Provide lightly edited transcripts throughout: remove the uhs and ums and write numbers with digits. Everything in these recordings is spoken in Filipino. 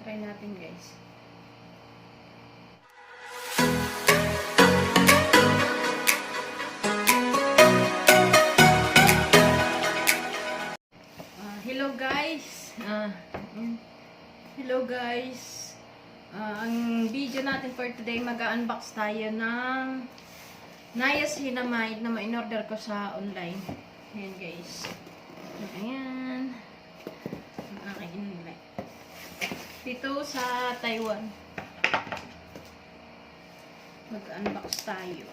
Try natin guys. Hello guys. Hello guys. Ang video natin for today, mag-unbox tayo ng niacinamide na ma-in-order ko sa online. Ayan guys. Ayan. Ang aking in-like. Dito sa Taiwan. Mag-unbox tayo.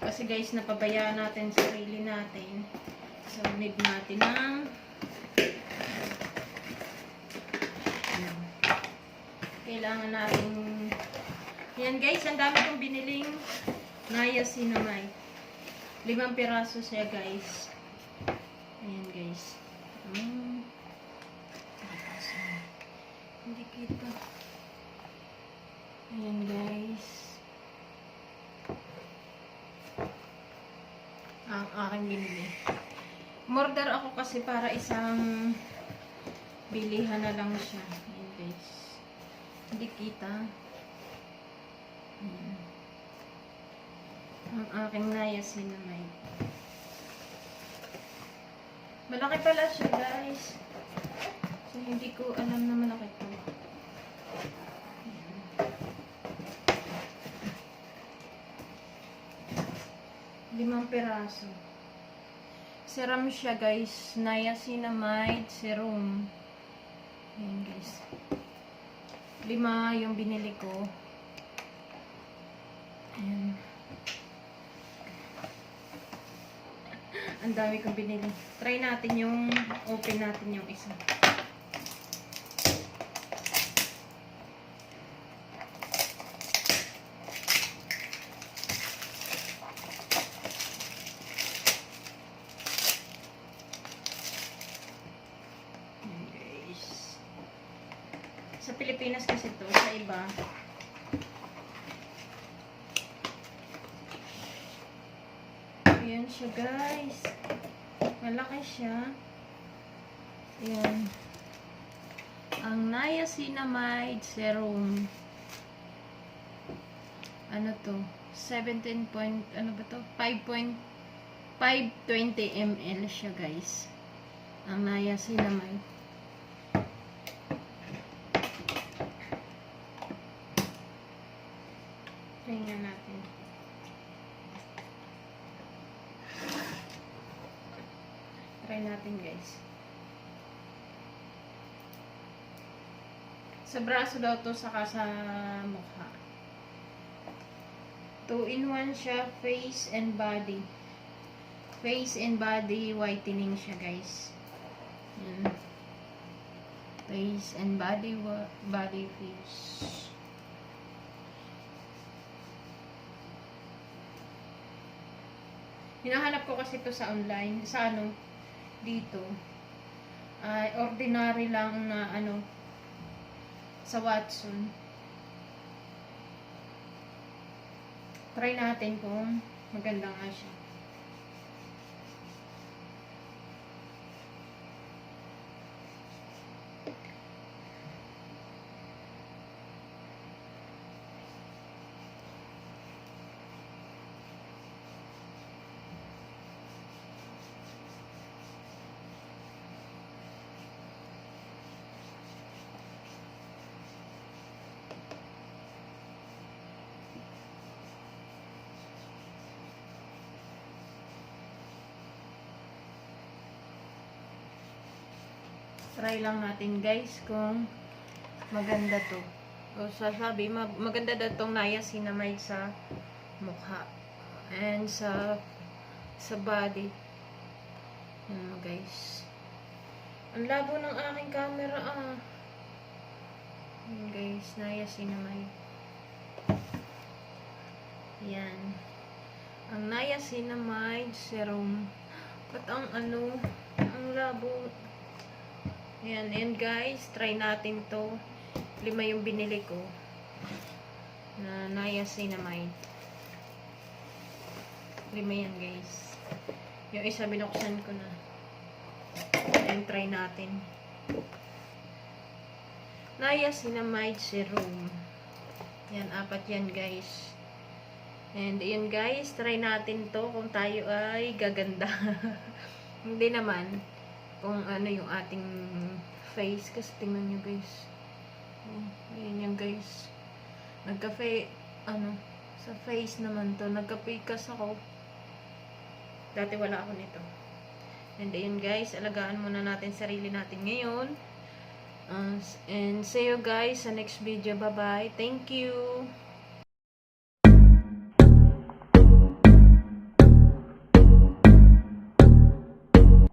Kasi guys, napabayaan natin sarili natin. So, need natin ng kailangan natin. Yan guys, ang dami kong biniling niacinamide. 5 piraso siya guys. Ayan guys. Hindi kita. Ayan guys. Ang aking binili. Murder ako kasi para isang bilihan na lang siya. Ayan guys. Hindi kita. Ayan. Ang aking niacinamide. Malaki pala siya guys. So hindi ko alam na malaki ito. 5 piraso. Serum siya guys. Niacinamide serum. Ayan guys. 5 yung binili ko. Ayan. Ang dami kong binili. Try natin yung open natin yung isa. Sa Pilipinas kasi to, sa iba. Ayan siya guys. Malaki siya. Ayan. Ang niacinamide serum. Ano to? 17 point, ano ba to? 5.520 ml siya guys. Ang niacinamide. Tingnan natin. Try natin guys. Sa braso daw to, saka sa mukha. 2-in-1 siya, face and body. Face and body whitening siya guys. Yan. Face and body face. Hinahanap ko kasi ito sa online, sa ano, dito. Ordinary lang na ano, sa Watson. Try natin kung maganda nga siya. Try lang natin guys kung maganda to. O sasabi, maganda daw tong niacinamide sa mukha. And sa body. Yan guys. Ang labo ng aking camera Yan guys, niacinamide. Yan. Ang niacinamide serum. At ang ano, ang labo. Ayan, and guys, try natin to. 5 yung binili ko na niacinamide. 5 yan guys. Yung isa binuksan ko na. And try natin. Niacinamide serum. Yan, 4 yan guys. And yun guys, try natin to kung tayo ay gaganda. Hindi naman kung ano yung ating face. Kasi tingnan nyo guys. Ayan yan guys. Sa face naman to. Nagka-pikas ako. Dati wala ako nito. And ayun guys, alagaan muna natin sarili natin ngayon. And see you guys sa next video. Bye bye. Thank you.